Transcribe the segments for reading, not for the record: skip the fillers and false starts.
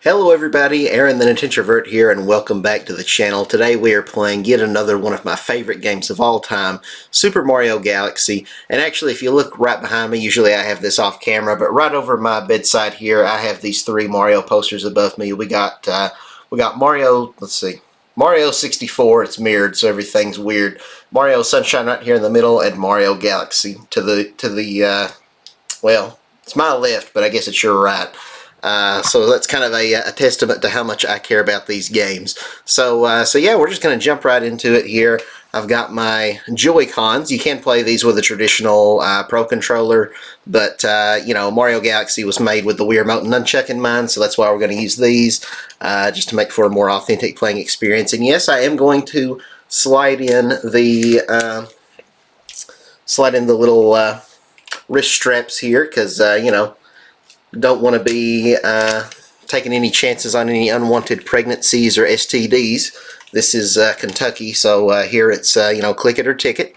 Hello everybody, Aaron the Nintintrovert here, and welcome back to the channel. Today we are playing yet another one of my favorite games of all time, Super Mario Galaxy. And actually, if you look right behind me, usually I have this off camera, but right over my bedside here, I have these three Mario posters above me. We got Mario, let's see, Mario 64, it's mirrored, so everything's weird. Mario Sunshine right here in the middle, and Mario Galaxy to the well, it's my left, but I guess it's your right. So that's kind of a testament to how much I care about these games. So yeah, we're just going to jump right into it here. I've got my Joy-Cons. You can play these with a traditional Pro Controller, but you know, Mario Galaxy was made with the Wiimote Nunchuck in mind, so that's why we're going to use these, just to make for a more authentic playing experience. And yes, I am going to slide in the little wrist straps here, because you know, don't want to be taking any chances on any unwanted pregnancies or STDs. This is Kentucky, so here it's you know, click it or ticket.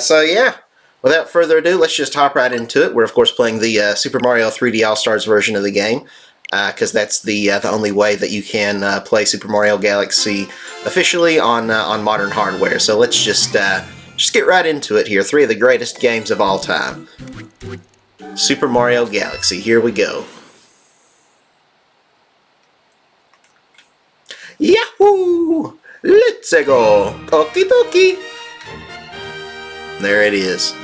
So yeah, without further ado, let's just hop right into it. We're of course playing the Super Mario 3D All-Stars version of the game, because that's the only way that you can play Super Mario Galaxy officially on modern hardware. So let's just get right into it here. Three of the greatest games of all time. Super Mario Galaxy, here we go. Yahoo! Let's go! Okie dokie! There it is.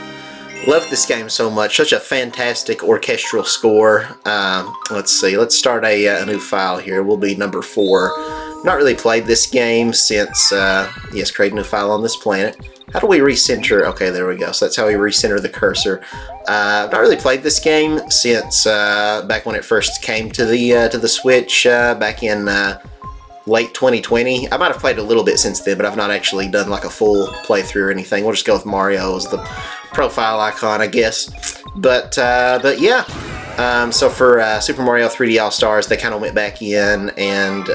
Love this game so much. Such a fantastic orchestral score. Let's see. Let's start a new file here. We'll be number 4. Not really played this game since, yes, create a new file on this planet. How do we recenter? Okay, there we go. So that's how we recenter the cursor. I've not really played this game since back when it first came to the Switch back in late 2020. I might have played a little bit since then, but I've not actually done like a full playthrough or anything. We'll just go with Mario as the profile icon, I guess. But yeah. So for Super Mario 3D All-Stars, they kind of went back in and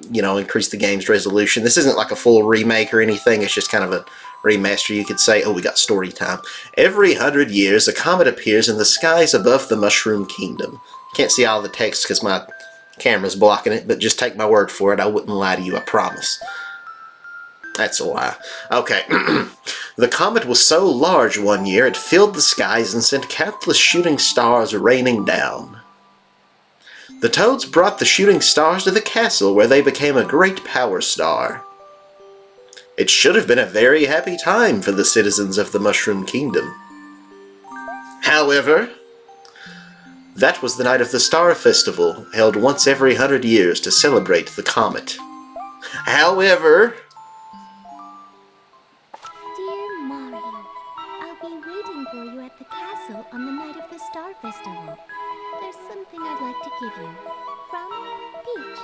you know, increased the game's resolution. This isn't like a full remake or anything. It's just kind of a remaster, you could say. Oh, we got story time. Every 100 years, a comet appears in the skies above the Mushroom Kingdom. Can't see all the text because my camera's blocking it, but just take my word for it. I wouldn't lie to you, I promise. That's a lie. Okay. The comet was so large one year, it filled the skies and sent countless shooting stars raining down. The Toads brought the shooting stars to the castle, where they became a great power star. It should have been a very happy time for the citizens of the Mushroom Kingdom. However, that was the night of the Star Festival, held once every 100 years to celebrate the comet. However... Dear Mario, I'll be waiting for you at the castle on the night of the Star Festival. There's something I'd like to give you. From Peach.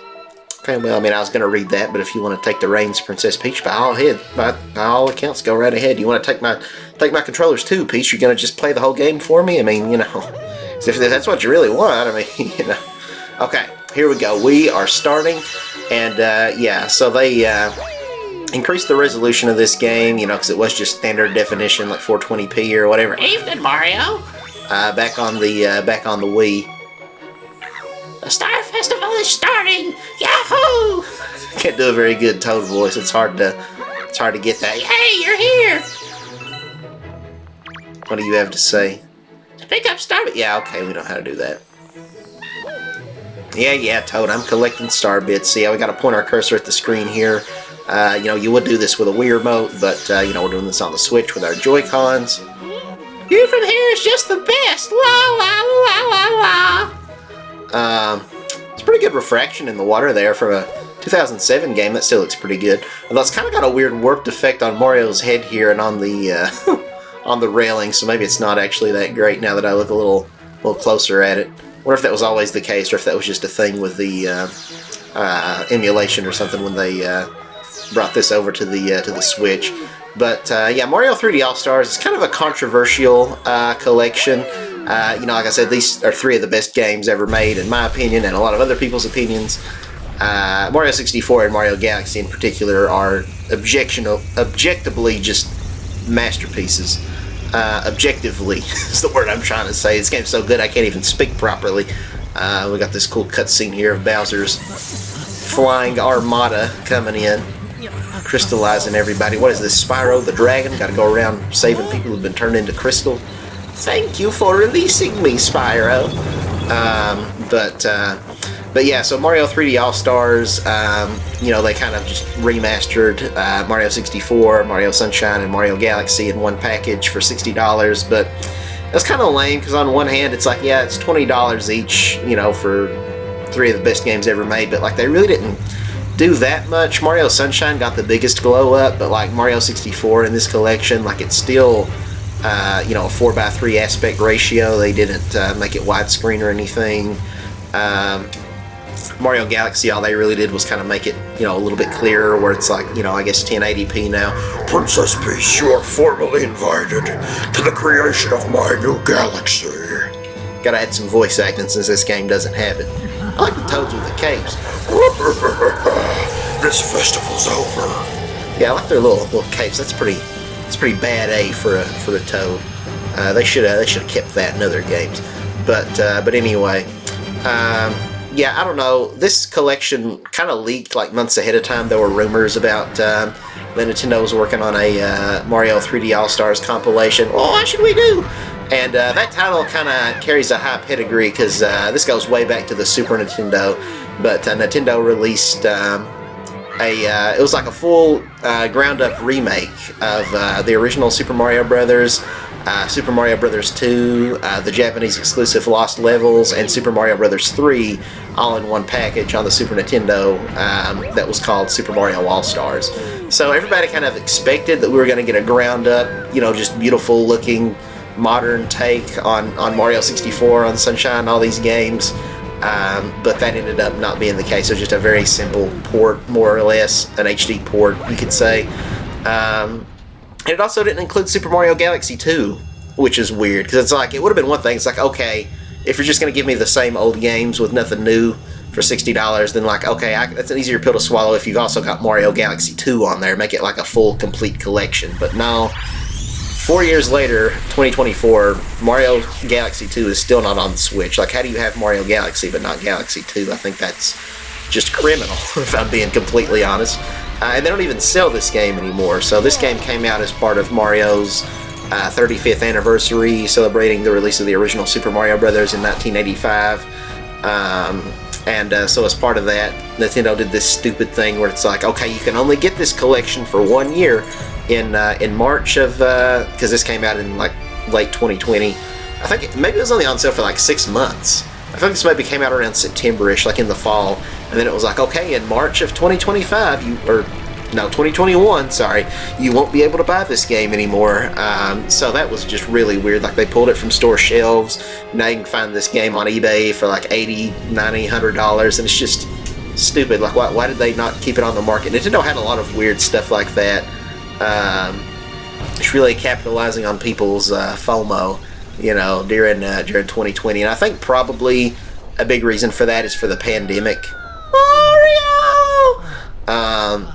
Okay, well, I mean, I was going to read that, but if you want to take the reins, Princess Peach, by all accounts, go right ahead. You want to take my controllers too, Peach? You're going to just play the whole game for me? I mean, you know, if that's what you really want, I mean, you know. Okay, here we go. We are starting, and yeah, so they increased the resolution of this game, you know, because it was just standard definition, like 420p or whatever. Evening, Mario. Back on the Wii. The Star Festival is starting. Yahoo! Can't do a very good Toad voice. It's hard to get that. Hey, you're here. What do you have to say? To pick up Star. Yeah, okay, we know how to do that. Yeah, Toad, I'm collecting star bits. See how we got to point our cursor at the screen here. You know, you would do this with a Wii remote, but you know, we're doing this on the Switch with our Joy-Cons. View from here is just the best. La la la la la. It's pretty good refraction in the water there from a 2007 game. That still looks pretty good. Although it's kind of got a weird warped effect on Mario's head here and on the on the railing, so maybe it's not actually that great now that I look a little closer at it. I wonder if that was always the case, or if that was just a thing with the emulation or something when they brought this over to the Switch. But yeah, Mario 3D All-Stars is kind of a controversial collection. You know, like I said, these are 3 of the best games ever made, in my opinion, and a lot of other people's opinions. Mario 64 and Mario Galaxy in particular are objectively just masterpieces. Objectively is the word I'm trying to say. This game's so good I can't even speak properly. We got this cool cutscene here of Bowser's flying armada coming in, crystallizing everybody. What is this, Spyro the Dragon? Got to go around saving people who've been turned into crystal. Thank you for releasing me, Spyro. But yeah, so Mario 3D All-Stars, you know, they kind of just remastered Mario 64, Mario Sunshine, and Mario Galaxy in one package for $60, but that's kind of lame, because on one hand, it's like, yeah, it's $20 each, you know, for 3 of the best games ever made, but like, they really didn't do that much. Mario Sunshine got the biggest glow up, but like Mario 64 in this collection, like, it's still, you know, a 4:3 aspect ratio. They didn't make it widescreen or anything. Mario Galaxy, all they really did was kind of make it, you know, a little bit clearer, where it's like, you know, I guess 1080p now. Princess Peach, you are formally invited to the creation of my new galaxy. Gotta add some voice acting since this game doesn't have it. I like the Toads with the capes. This festival's over. Yeah, I like their little capes. It's pretty bad A for a Toad. They should have kept that in other games. But anyway. Yeah, I don't know. This collection kind of leaked like months ahead of time. There were rumors about that Nintendo was working on a Mario 3D All-Stars compilation. Oh, what should we do? And that title kind of carries a high pedigree, because this goes way back to the Super Nintendo. But Nintendo released it was like a full ground-up remake of the original Super Mario Brothers. Super Mario Bros. 2, the Japanese exclusive Lost Levels, and Super Mario Bros. 3 all in one package on the Super Nintendo that was called Super Mario All-Stars. So everybody kind of expected that we were going to get a ground-up, you know, just beautiful looking modern take on Mario 64, on Sunshine, all these games. But that ended up not being the case. It was just a very simple port, more or less, an HD port, you could say. And it also didn't include Super Mario Galaxy 2, which is weird, because it's like, it would have been one thing. It's like, okay, if you're just going to give me the same old games with nothing new for $60, then like, okay, that's an easier pill to swallow if you've also got Mario Galaxy 2 on there. Make it like a full, complete collection. But no, 4 years later, 2024, Mario Galaxy 2 is still not on the Switch. Like, how do you have Mario Galaxy but not Galaxy 2? I think that's just criminal, if I'm being completely honest. And they don't even sell this game anymore. So this game came out as part of Mario's 35th anniversary, celebrating the release of the original Super Mario Brothers in 1985. So as part of that, Nintendo did this stupid thing where it's like, okay, you can only get this collection for 1 year in March of, because this came out in like late 2020. I think maybe it was only on sale for like 6 months. I think this maybe came out around September-ish, like in the fall. And then it was like, okay, in March of 2025, 2021, sorry, you won't be able to buy this game anymore. So that was just really weird. Like, they pulled it from store shelves. Now you can find this game on eBay for like $80, $90, $100, and it's just stupid. Like, why did they not keep it on the market? Nintendo had a lot of weird stuff like that. It's really capitalizing on people's FOMO, you know, during 2020. And I think probably a big reason for that is for the pandemic. Mario!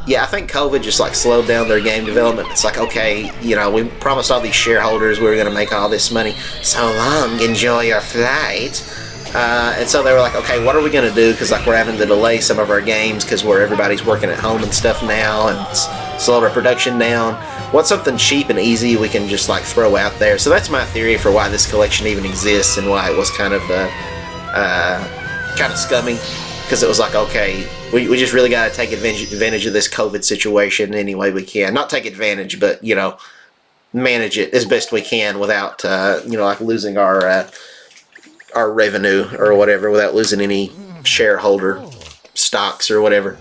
Yeah, I think COVID just like slowed down their game development. It's like, okay, you know, we promised all these shareholders we were going to make all this money. So long, enjoy your flight. And so they were like, okay, what are we going to do? Because like, we're having to delay some of our games because everybody's working at home and stuff now, and slow our production down. What's something cheap and easy we can just like throw out there? So that's my theory for why this collection even exists, and why it was kind of scummy. Because it was like, okay, we just really got to take advantage of this COVID situation any way we can. Not take advantage, but, you know, manage it as best we can without, you know, like losing our revenue or whatever, without losing any shareholder stocks or whatever.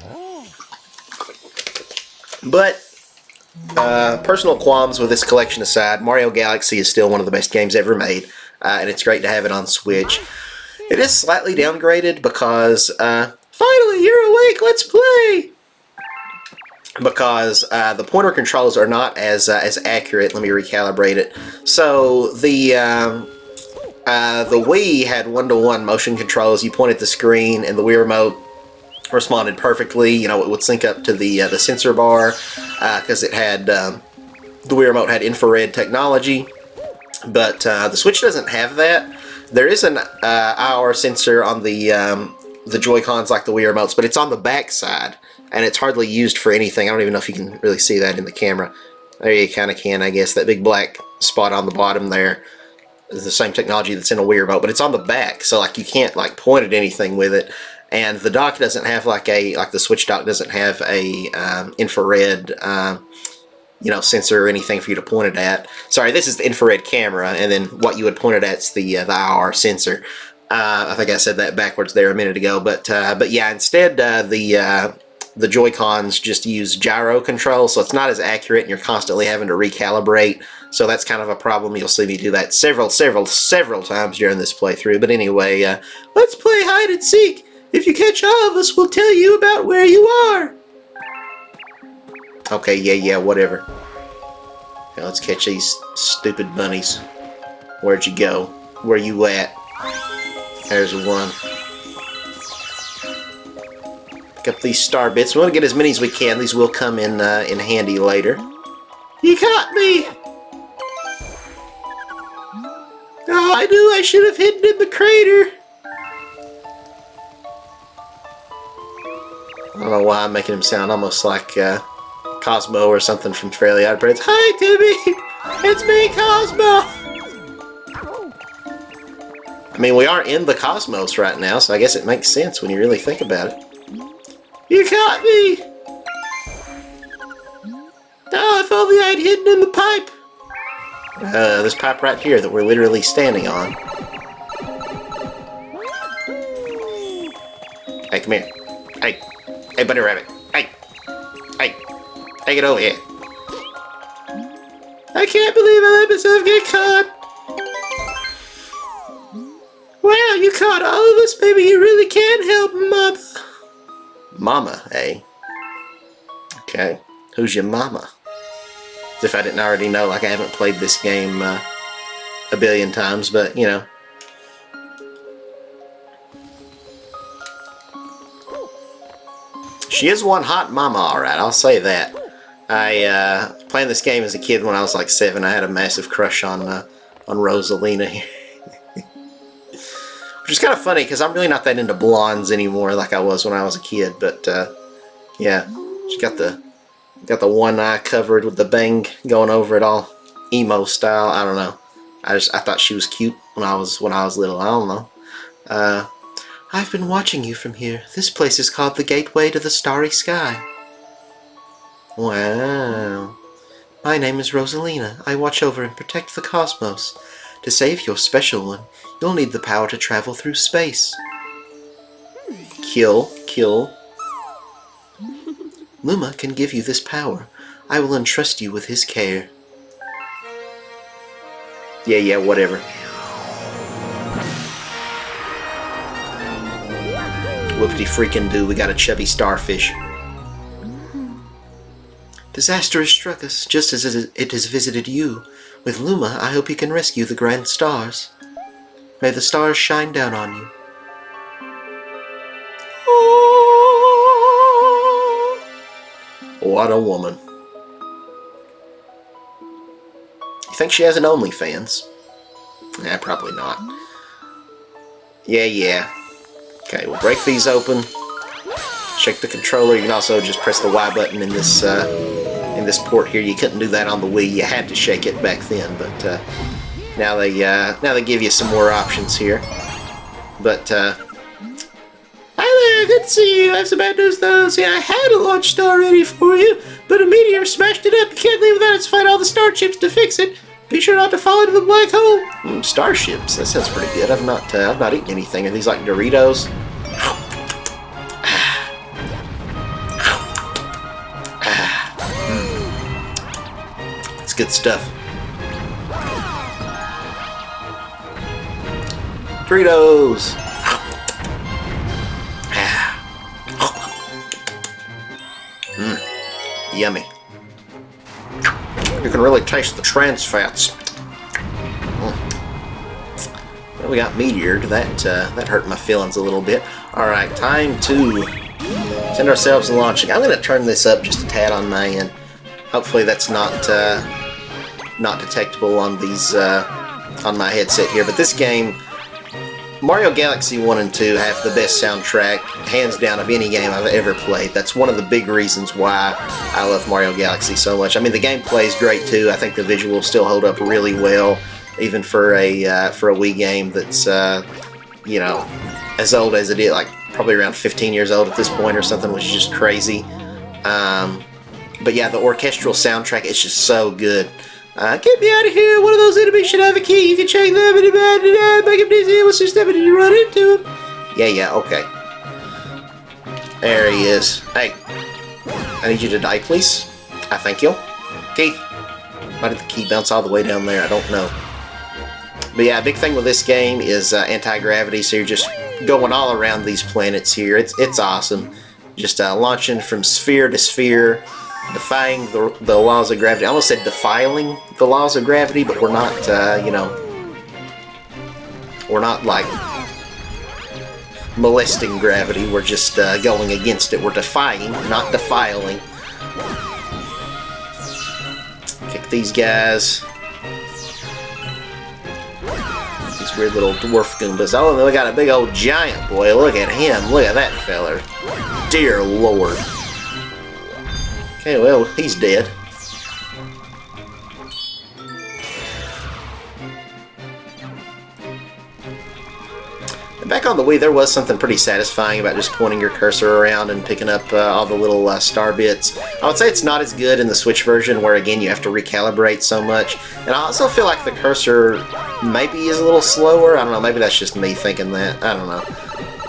But personal qualms with this collection aside, Mario Galaxy is still one of the best games ever made, and it's great to have it on Switch. It is slightly downgraded because, finally, you're awake, let's play! Because the pointer controls are not as accurate. Let me recalibrate it. So the Wii had one-to-one motion controls. You point at the screen, and the Wii remote responded perfectly. You know, it would sync up to the sensor bar because it had the Wii remote had infrared technology. But the Switch doesn't have that. There is an IR sensor on the Joy-Cons like the Wii remotes, but it's on the back side, and it's hardly used for anything. I don't even know if you can really see that in the camera. There you kind of can, I guess. That big black spot on the bottom there is the same technology that's in a Wii remote, but it's on the back, so like you can't like point at anything with it. And the dock doesn't have like the Switch dock doesn't have a infrared sensor or anything for you to point it at. Sorry, this is the infrared camera, and then what you would point it at is the IR sensor. I think I said that backwards there a minute ago, but yeah, instead the Joy-Cons just use gyro control, so it's not as accurate, and you're constantly having to recalibrate. So that's kind of a problem. You'll see me do that several times during this playthrough. But anyway, let's play hide and seek. If you catch all of us, we'll tell you about where you are. Okay, yeah, whatever. Now let's catch these stupid bunnies. Where'd you go? Where you at? There's one. Pick up these star bits. We want to get as many as we can. These will come in handy later. You caught me! Oh, I knew I should have hidden in the crater. I don't know why I'm making him sound almost like Cosmo or something from Fairly Odd Parents. Hi, Timmy! It's me, Cosmo! I mean, we are in the cosmos right now, so I guess it makes sense when you really think about it. You caught me! Oh, if only I'd hidden in the pipe! This pipe right here that we're literally standing on. Hey, come here. Hey. Hey, bunny rabbit. Hey. Hey. Hey, get over here. I can't believe I let myself get caught. Wow, you caught all of us. Maybe you really can help, Mama. Mama, eh? Okay. Who's your mama? As if I didn't already know, like I haven't played this game a billion times, but, you know. She is one hot mama, alright, I'll say that. I playing this game as a kid when I was like 7. I had a massive crush on Rosalina here. Which is kind of funny, because I'm really not that into blondes anymore like I was when I was a kid, but, yeah. She's got the one eye covered with the bang going over it all. Emo style, I don't know. I thought she was cute when I was little, I don't know. I've been watching you from here. This place is called the Gateway to the Starry Sky. Wow. My name is Rosalina. I watch over and protect the cosmos. To save your special one, you'll need the power to travel through space. Kill. Luma can give you this power. I will entrust you with his care. Yeah, whatever. Whoopty-freaking-do, we got a chubby starfish. Disaster has struck us, just as it has visited you. With Luma, I hope you can rescue the grand stars. May the stars shine down on you. What a woman. You think she has an OnlyFans? Nah, probably not. Yeah. Okay, we'll break these open. Check the controller. You can also just press the Y button in this port here. You couldn't do that on the Wii. You had to shake it back then, but now they give you some more options here. But hi there, good to see you. I have some bad news though. See, I had a launch star ready for you, but a meteor smashed it up. You can't leave without us to find all the star chips to fix it. Be sure not to fall into the black hole. Starships. That sounds pretty good. I've not eaten anything. Are these like Doritos? It's good stuff. Doritos. Yummy. You can really taste the trans fats. Well, we got meteored. That hurt my feelings a little bit. Alright, time to send ourselves launching. I'm going to turn this up just a tad on my end. Hopefully that's not detectable on these on my headset here. But this game Mario Galaxy 1 and 2 have the best soundtrack, hands down, of any game I've ever played. That's one of the big reasons why I love Mario Galaxy so much. I mean, the gameplay is great too. I think the visuals still hold up really well, even for a Wii game that's you know, as old as it is, like probably around 15 years old at this point or something, which is just crazy. But yeah, the orchestral soundtrack is just so good. Get me out of here! One of those enemies should have a key. You can check them and make him dizzy. What's your step and you run into him? Yeah, okay. There he is. Hey, I need you to die, please. I thank you. Keith, why did the key bounce all the way down there? I don't know. But yeah, a big thing with this game is anti-gravity, so you're just going all around these planets here. It's awesome. Just launching from sphere to sphere, defying the laws of gravity. I almost said defiling the laws of gravity, but we're not, you know, we're not like molesting gravity. We're just going against it. We're defying, not defiling. Kick these guys. These weird little dwarf Goombas. Oh, and then we got a big old giant boy. Look at him. Look at that feller. Dear Lord. Okay, well, he's dead. And back on the Wii, there was something pretty satisfying about just pointing your cursor around and picking up all the little star bits. I would say it's not as good in the Switch version, where again you have to recalibrate so much. And I also feel like the cursor maybe is a little slower. I don't know, maybe that's just me thinking that. I don't know.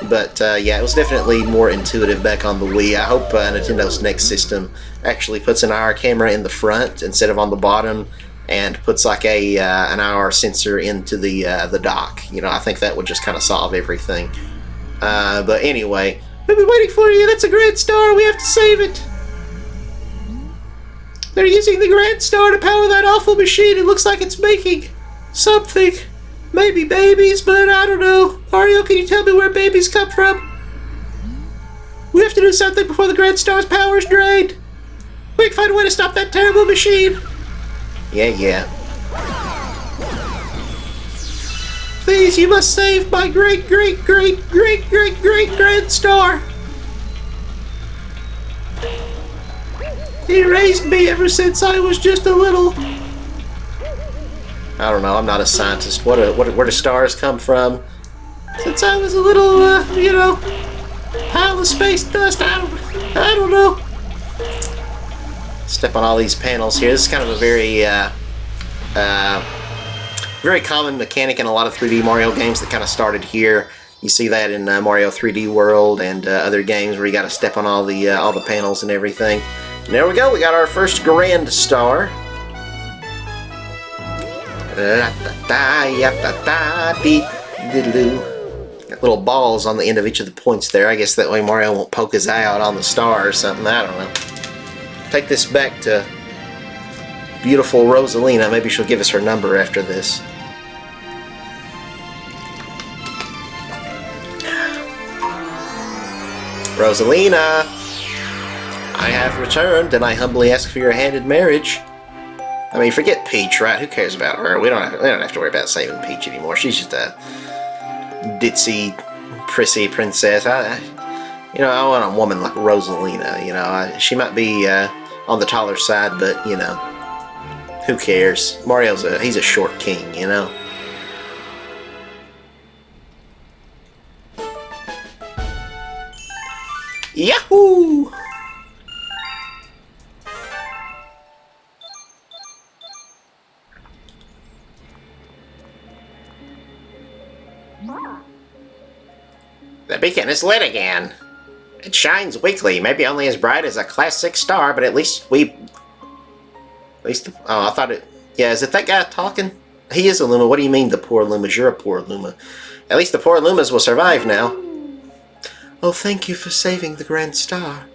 But yeah, it was definitely more intuitive back on the Wii. I hope Nintendo's next system actually puts an IR camera in the front instead of on the bottom, and puts like a an IR sensor into the dock. You know, I think that would just kind of solve everything. But anyway, we've been waiting for you. That's a Grand Star. We have to save it. They're using the Grand Star to power that awful machine. It looks like it's making something. Maybe babies, but I don't know. Mario, can you tell me where babies come from? We have to do something before the Grand Star's power is drained. We can find a way to stop that terrible machine. Yeah. Please, you must save my great Grand Star. He raised me ever since I was just a little... I don't know, I'm not a scientist. Where do stars come from? Since I was a little, you know, pile of space dust, I don't know. Step on all these panels here. This is kind of a very common mechanic in a lot of 3D Mario games that kind of started here. You see that in Mario 3D World and other games where you got to step on all the panels and everything. And there we go. We got our first Grand Star. Got little balls on the end of each of the points there. I guess that way Mario won't poke his eye out on the star or something. I don't know. Take this back to beautiful Rosalina. Maybe she'll give us her number after this. Rosalina, I have returned, and I humbly ask for your hand in marriage. I mean, forget Peach, right? Who cares about her? We don't have to worry about saving Peach anymore. She's just a ditzy, prissy princess. I want a woman like Rosalina. You know, she might be on the taller side, but you know, who cares? He's a short king, you know. Yahoo! The beacon is lit again. It shines weakly, maybe only as bright as a Class 6 star, but at least oh, I thought it... Yeah, is it that guy talking? He is a Luma. What do you mean, the poor Lumas? You're a poor Luma. At least the poor Lumas will survive now. Oh, thank you for saving the Grand Star.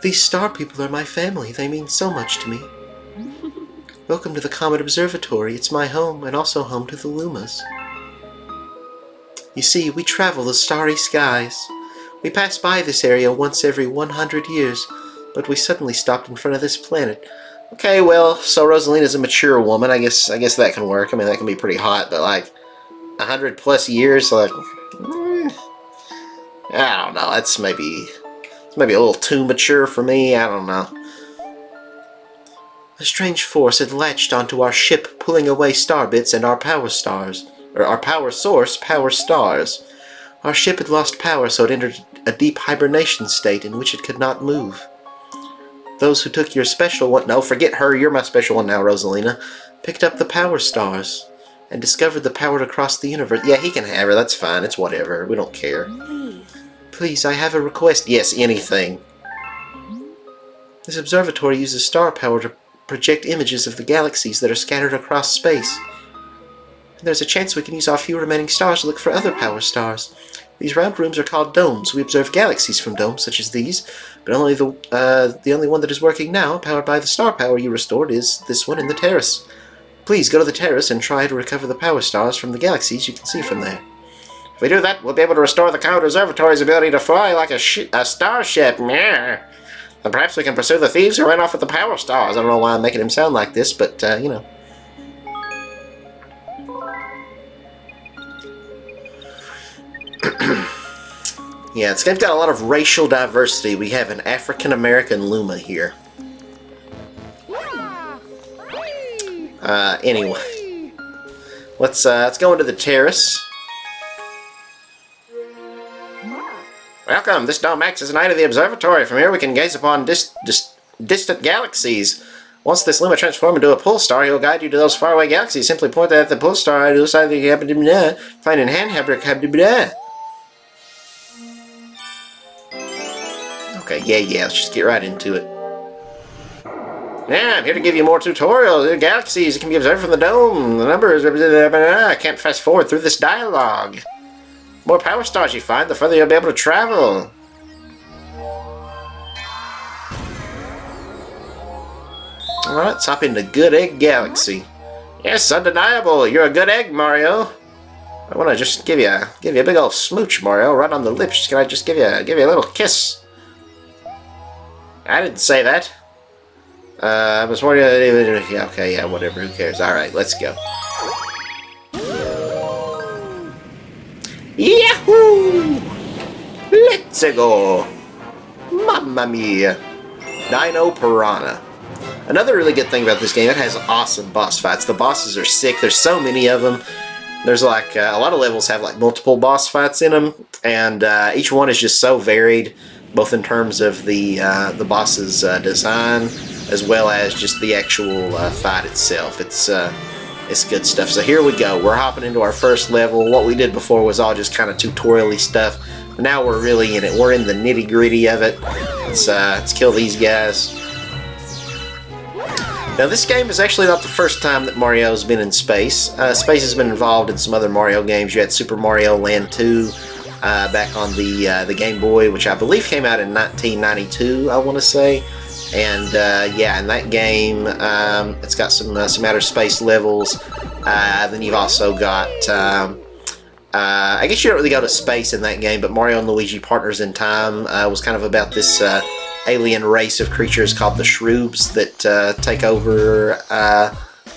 These star people are my family. They mean so much to me. Welcome to the Comet Observatory. It's my home, and also home to the Lumas. You see, we travel the starry skies. We pass by this area once every 100 years, but we suddenly stopped in front of this planet. Okay, well, so Rosalina's a mature woman. I guess that can work. I mean, that can be pretty hot, but like, 100 plus years. Like, I don't know. That's maybe a little too mature for me. I don't know. A strange force had latched onto our ship, pulling away star bits and our power stars. Or our power source, power stars. Our ship had lost power, so it entered a deep hibernation state in which it could not move. Those who took your special one... No, forget her. You're my special one now, Rosalina. Picked up the power stars and discovered the power to cross the universe. Yeah, he can have her. That's fine. It's whatever. We don't care. Please, I have a request. Yes, anything. This observatory uses star power to project images of the galaxies that are scattered across space. There's a chance we can use our few remaining stars to look for other power stars. These round rooms are called domes. We observe galaxies from domes such as these, but only the only one that is working now, powered by the star power you restored, is this one in the terrace. Please go to the terrace and try to recover the power stars from the galaxies you can see from there. If we do that, we'll be able to restore the Cloud Observatory's ability to fly like a starship. Meh. And perhaps we can pursue the thieves who ran off with the power stars. I don't know why I'm making him sound like this, but, you know. Yeah, this game's got a lot of racial diversity. We have an African-American Luma here. Anyway. Let's go into the terrace. Welcome, this dome acts as an eye to the observatory. From here we can gaze upon distant galaxies. Once this Luma transforms into a pull star, he will guide you to those faraway galaxies. Simply point at the pull star to the side of the find in hand Okay, yeah, let's just get right into it. Yeah, I'm here to give you more tutorials. The galaxies can be observed from the dome. The numbers... I can't fast forward through this dialogue. The more power stars you find, the further you'll be able to travel. Alright, let's hop into Good Egg Galaxy. Yes, undeniable. You're a good egg, Mario. I want to just give you a big old smooch, Mario, right on the lips. Can I just give you a little kiss? I didn't say that. I was more... Yeah, okay, yeah, whatever, who cares? Alright, let's go. Yahoo! Let's go! Mamma mia! Dino Piranha. Another really good thing about this game, it has awesome boss fights. The bosses are sick. There's so many of them. There's like, a lot of levels have like multiple boss fights in them, and each one is just so varied, both in terms of the boss's design, as well as just the actual fight itself. It's good stuff. So here we go. We're hopping into our first level. What we did before was all just kind of tutorial-y stuff. But now we're really in it. We're in the nitty-gritty of it. Let's kill these guys. Now this game is actually not the first time that Mario's been in space. Space has been involved in some other Mario games. You had Super Mario Land 2 back on the Game Boy, which I believe came out in 1992, I want to say. And yeah, in that game, it's got some outer space levels. Then you've also got, I guess you don't really go to space in that game, but Mario and Luigi Partners in Time was kind of about this alien race of creatures called the Shroobs that take over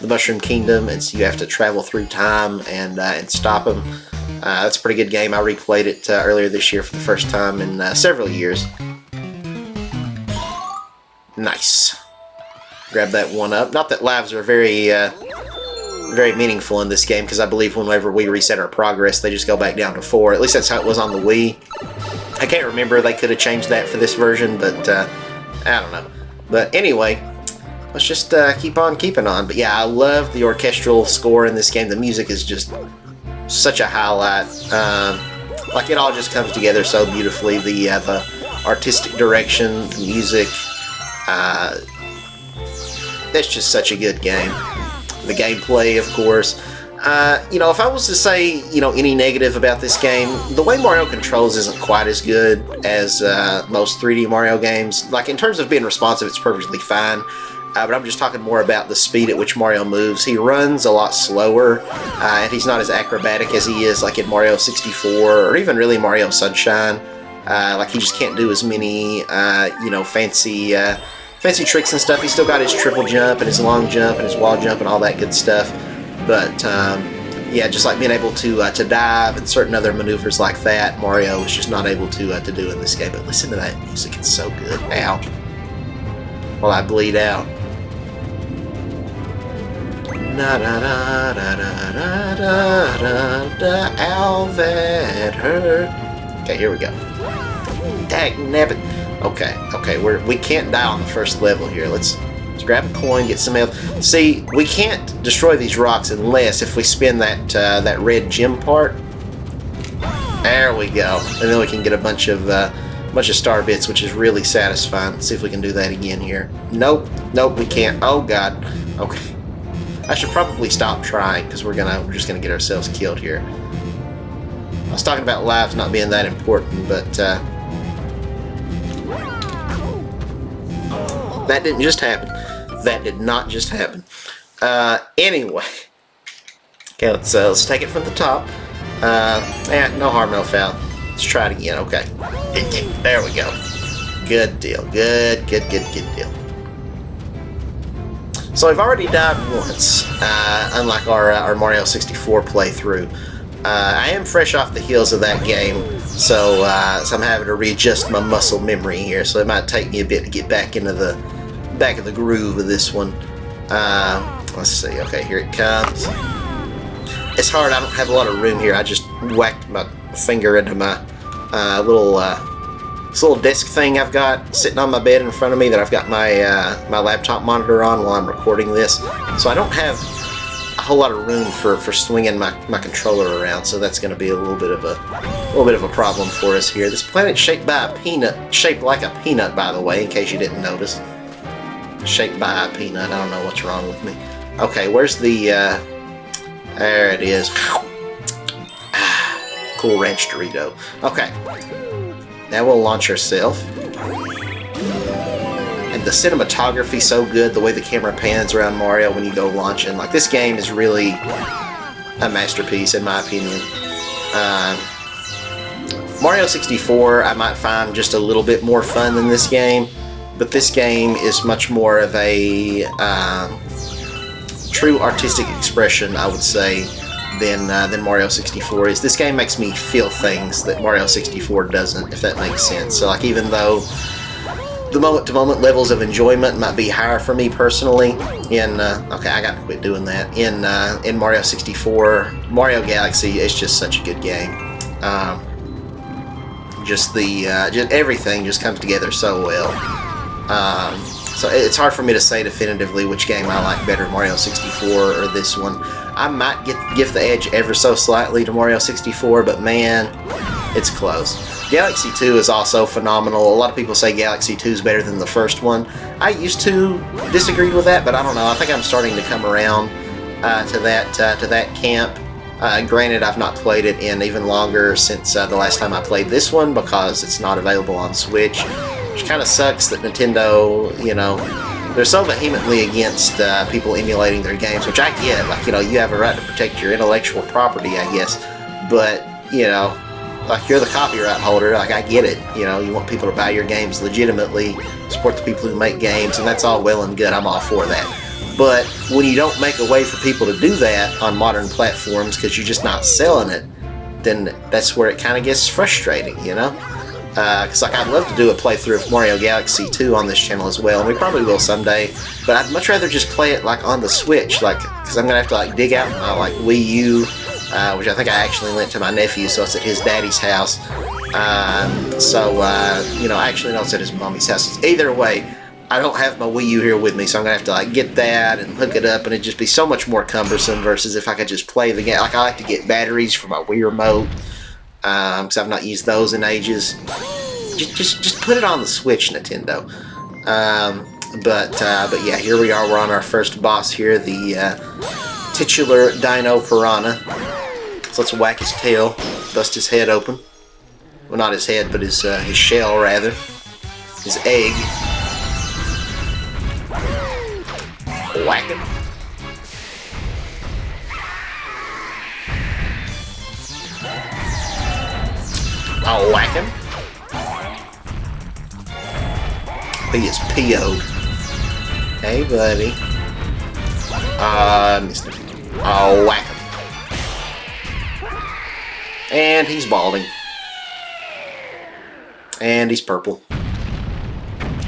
the Mushroom Kingdom, and so you have to travel through time and stop them. That's a pretty good game. I replayed it earlier this year for the first time in several years. Nice. Grab that one up. Not that lives are very meaningful in this game, because I believe whenever we reset our progress, they just go back down to 4. At least that's how it was on the Wii. I can't remember. They could have changed that for this version, but I don't know. But anyway, let's just keep on keeping on. But yeah, I love the orchestral score in this game. The music is just such a highlight. Like, it all just comes together so beautifully. The artistic direction, the music. It's just such a good game. The gameplay, of course. You know, if I was to say, you know, any negative about this game, the way Mario controls isn't quite as good as most 3D Mario games. Like, in terms of being responsive, it's perfectly fine. But I'm just talking more about the speed at which Mario moves. He runs a lot slower, and he's not as acrobatic as he is like in Mario 64, or even really Mario Sunshine. Like, he just can't do as many, you know, fancy tricks and stuff. He's still got his triple jump and his long jump and his wall jump and all that good stuff. But yeah, just like being able to dive and certain other maneuvers like that, Mario was just not able to do in this game. But listen to that music; it's so good. Ow! While I bleed out. Da da da da da da da da. Ow, that hurt. Okay, here we go. Dagnabbit. Okay, we can't die on the first level here. Let's grab a coin, get some health. See, we can't destroy these rocks unless if we spin that red gem part. There we go, and then we can get a bunch of star bits, which is really satisfying. Let's see if we can do that again here. Nope, we can't. Oh God. Okay, I should probably stop trying because we're just gonna get ourselves killed here. I was talking about lives not being that important, but that didn't just happen. That did not just happen. Anyway. Okay, let's take it from the top. No harm, no foul. Let's try it again, okay. There we go. Good deal. Good deal. So I've already died once, unlike our Mario 64 playthrough. I am fresh off the heels of that game, so I'm having to readjust my muscle memory here, so it might take me a bit to get back into the groove of this one. Let's see. Okay, here it comes. It's hard. I don't have a lot of room here. I just whacked my finger into my this little desk thing I've got sitting on my bed in front of me that I've got my laptop monitor on while I'm recording this. So I don't have a whole lot of room for swinging my controller around. So that's going to be a little bit of a problem for us here. This planet's shaped like a peanut, by the way, in case you didn't notice. Shaped by a peanut. I don't know what's wrong with me. Okay, where's the there it is. Cool Ranch Dorito. Okay, now we'll launch ourselves. And the cinematography so good, the way the camera pans around Mario when you go launching. Like, this game is really a masterpiece in my opinion. Mario 64 I might find just a little bit more fun than this game. But this game is much more of a true artistic expression, I would say, than Mario 64 is. This game makes me feel things that Mario 64 doesn't, if that makes sense. So, like, even though the moment-to-moment levels of enjoyment might be higher for me personally, okay, I gotta quit doing that. In Mario 64, Mario Galaxy is just such a good game. Just everything just comes together so well. So it's hard for me to say definitively which game I like better, Mario 64 or this one. I might give the edge ever so slightly to Mario 64, but man, it's close. Galaxy 2 is also phenomenal. A lot of people say Galaxy 2 is better than the first one. I used to disagree with that, but I don't know. I think I'm starting to come around to that camp. Granted, I've not played it in even longer since the last time I played this one because it's not available on Switch. Which kind of sucks that Nintendo, they're so vehemently against people emulating their games, which I get. Like, you have a right to protect your intellectual property, I guess. But, like, you're the copyright holder. Like, I get it. You want people to buy your games legitimately, support the people who make games, and that's all well and good. I'm all for that. But when you don't make a way for people to do that on modern platforms because you're just not selling it, then that's where it kind of gets frustrating, Because I'd love to do a playthrough of Mario Galaxy 2 on this channel as well, and we probably will someday. But I'd much rather just play it on the Switch, because I'm gonna have to dig out my Wii U, which I think I actually lent to my nephew, so it's at his daddy's house. Actually no, it's at his mommy's house. Either way, I don't have my Wii U here with me, so I'm gonna have to get that and hook it up, and it'd just be so much more cumbersome versus if I could just play the game. I like to get batteries for my Wii Remote. Because I've not used those in ages. Just put it on the Switch, Nintendo. But yeah, here we are. We're on our first boss here, the titular Dino Piranha. So let's whack his tail, bust his head open. Well, not his head, but his shell rather, his egg. Whack him. I'll whack him. He is PO'd. Hey, buddy. Missed him. I'll whack him. And he's balding. And he's purple.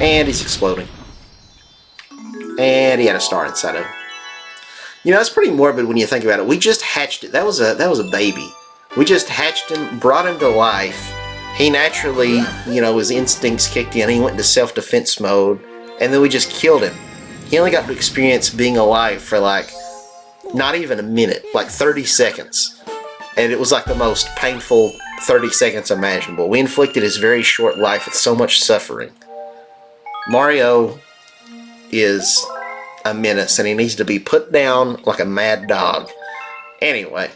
And he's exploding. And he had a star inside of him. You know, it's pretty morbid when you think about it. We just hatched it. That was a baby. We just hatched him, brought him to life. He naturally, you know, his instincts kicked in. He went into self-defense mode. And then we just killed him. He only got to experience being alive for like, not even a minute, like 30 seconds. And it was like the most painful 30 seconds imaginable. We inflicted his very short life with so much suffering. Mario is a menace, and he needs to be put down like a mad dog. Anyway.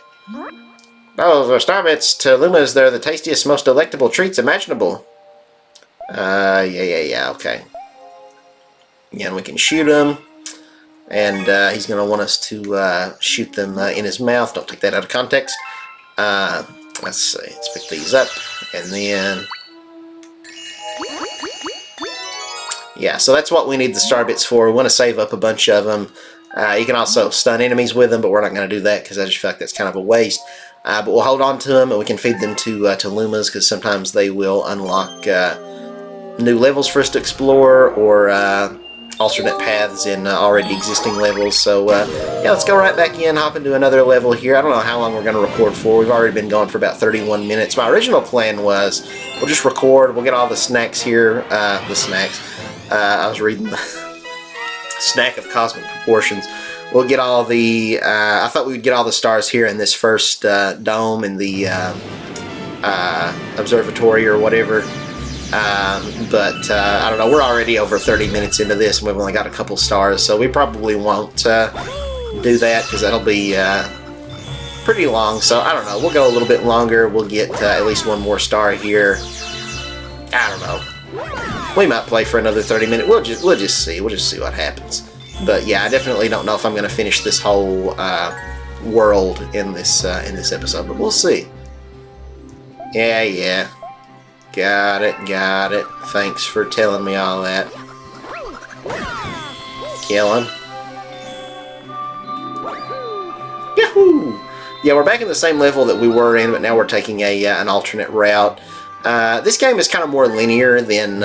Oh, the Starbits to Lumas, they're the tastiest, most delectable treats imaginable. Yeah, okay. Yeah, and we can shoot him. And he's going to want us to shoot them in his mouth. Don't take that out of context. Let's see. Let's pick these up. And then... yeah, so that's what we need the Starbits for. We want to save up a bunch of them. You can also stun enemies with them, but we're not going to do that because I just feel like that's kind of a waste. But we'll hold on to them, and we can feed them to Lumas because sometimes they will unlock new levels for us to explore or alternate paths in already existing levels. So yeah, let's go right back in, hop into another level here. I don't know how long we're going to record for. We've already been going for about 31 minutes. My original plan was we'll just record, we'll get all the snacks here, I was reading the snack of cosmic proportions. We'll get all the, I thought we would get all the stars here in this first dome in the observatory or whatever. But I don't know, we're already over 30 minutes into this and we've only got a couple stars, so we probably won't do that because that'll be pretty long. So I don't know, we'll go a little bit longer. We'll get at least one more star here. I don't know. We might play for another 30 minutes. We'll just see. We'll just see what happens. But yeah, I definitely don't know if I'm going to finish this whole world in this episode, but we'll see. Yeah. Got it. Thanks for telling me all that. Kill him. Yahoo! Yeah, we're back in the same level that we were in, but now we're taking an alternate route. This game is kind of more linear than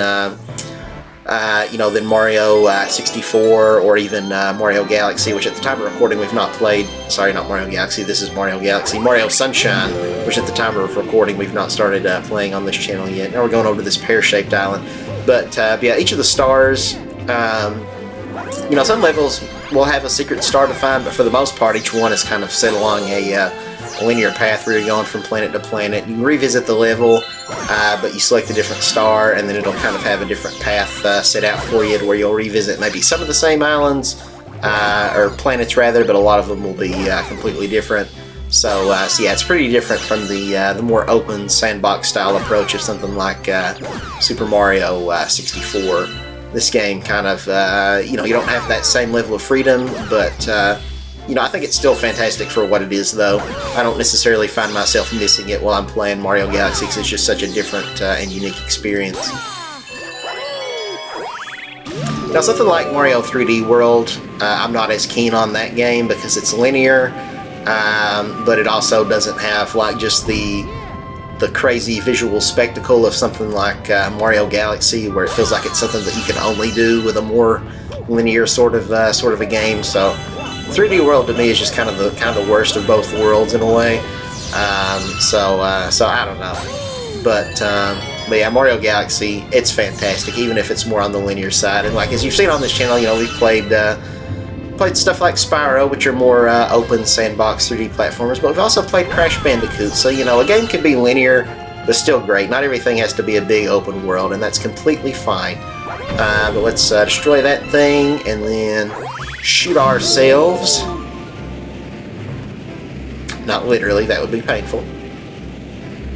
than Mario 64 or even Mario Galaxy, which at the time of recording we've not played. Sorry, not Mario Galaxy. This is Mario Galaxy. Mario Sunshine, which at the time of recording we've not started playing on this channel yet. Now we're going over to this pear-shaped island. But yeah, each of the stars, some levels will have a secret star to find, but for the most part, each one is kind of set along a linear path where you're going from planet to planet. You can revisit the level, but you select a different star, and then it'll kind of have a different path set out for you to where you'll revisit maybe some of the same islands, or planets rather, but a lot of them will be completely different. So yeah, it's pretty different from the more open sandbox style approach of something like Super Mario 64. This game kind of, you don't have that same level of freedom, but I think it's still fantastic for what it is, though. I don't necessarily find myself missing it while I'm playing Mario Galaxy because it's just such a different and unique experience. Now, something like Mario 3D World, I'm not as keen on that game because it's linear, but it also doesn't have like just the crazy visual spectacle of something like Mario Galaxy, where it feels like it's something that you can only do with a more linear sort of a game. So 3D World to me is just kind of the worst of both worlds in a way. So I don't know, but yeah, Mario Galaxy, it's fantastic, even if it's more on the linear side. And like as you've seen on this channel, we've played stuff like Spyro, which are more open sandbox 3D platformers, but we've also played Crash Bandicoot. So a game can be linear, but still great. Not everything has to be a big open world, and that's completely fine. But let's destroy that thing and then shoot ourselves. Not literally, that would be painful.